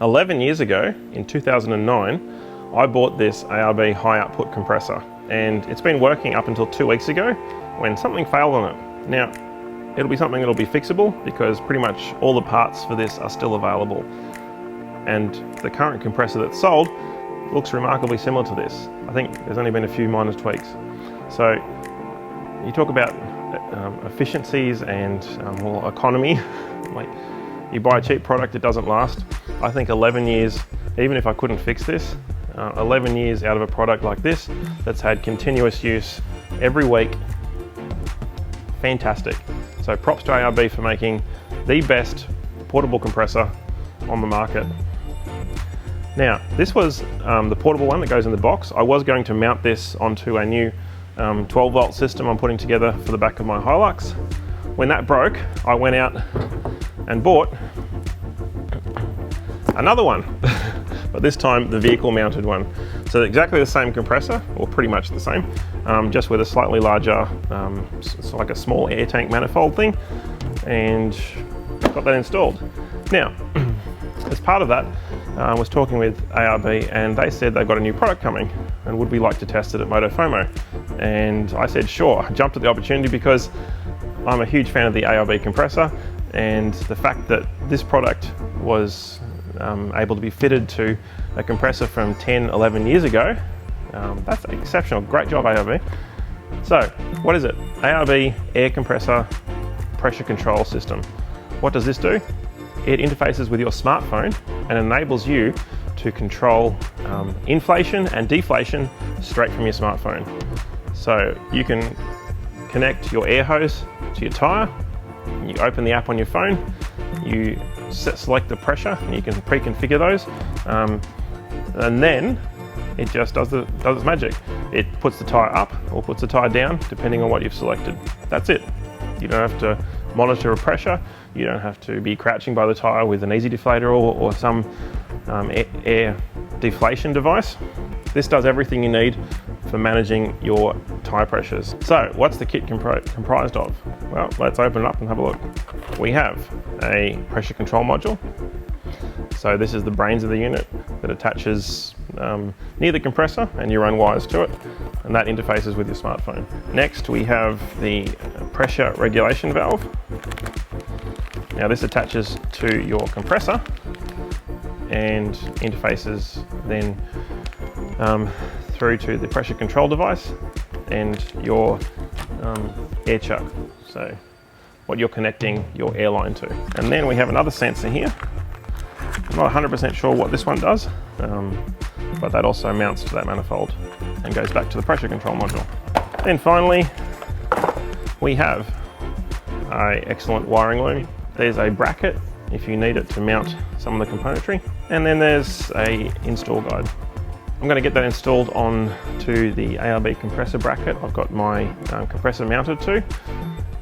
11 years ago, in 2009, I bought this ARB high output compressor, and it's been working up until 2 weeks ago when something failed on it. Now, it'll be something that'll be fixable because pretty much all the parts for this are still available. And the current compressor that's sold looks remarkably similar to this. I think there's only been a few minor tweaks. So you talk about efficiencies and economy. Like, you buy a cheap product, it doesn't last. I think 11 years, even if I couldn't fix this, 11 years out of a product like this that's had continuous use every week, fantastic. So props to ARB for making the best portable compressor on the market. Now, this was the portable one that goes in the box. I was going to mount this onto a new 12-volt system I'm putting together for the back of my HiLux. When that broke, I went out and bought another one, but this time the vehicle mounted one. So exactly the same compressor, or pretty much the same, just with a slightly larger, it's like a small air tank manifold thing, and got that installed. Now, as part of that, I was talking with ARB and they said they've got a new product coming and would we like to test it at MotoFomo? And I said sure. I jumped at the opportunity because I'm a huge fan of the ARB compressor, and the fact that this product was able to be fitted to a compressor from 10, 11 years ago, that's exceptional. Great job, ARB. So, what is it? ARB Air Compressor Pressure Control System. What does this do? It interfaces with your smartphone and enables you to control inflation and deflation straight from your smartphone. So you can connect your air hose to your tyre, you open the app on your phone, you select the pressure, and you can pre-configure those, and then it just does its magic. It puts the tyre up or puts the tyre down depending on what you've selected. That's it. You don't have to monitor a pressure, you don't have to be crouching by the tyre with an easy deflator or some air deflation device. This does everything you need for managing your tyre pressures. So what's the kit comprised of? Well, let's open it up and have a look. We have a pressure control module. So this is the brains of the unit that attaches near the compressor, and you run wires to it, and that interfaces with your smartphone. Next, we have the pressure regulation valve. Now this attaches to your compressor and interfaces then through to the pressure control device and your air chuck, so what you're connecting your airline to. And then we have another sensor here. I'm not 100% sure what this one does, but that also mounts to that manifold and goes back to the pressure control module. Then finally, we have an excellent wiring loom. There's a bracket if you need it to mount some of the componentry, and then there's a install guide. I'm going to get that installed onto the ARB compressor bracket I've got my compressor mounted to,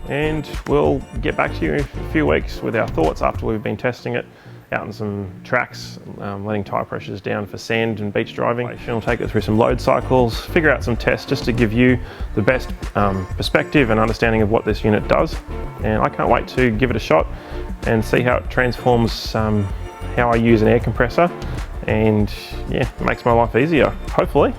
and we'll get back to you in a few weeks with our thoughts after we've been testing it out on some tracks, letting tyre pressures down for sand and beach driving. We'll take it through some load cycles, figure out some tests just to give you the best perspective and understanding of what this unit does. And I can't wait to give it a shot and see how it transforms how I use an air compressor, and yeah, it makes my life easier, hopefully.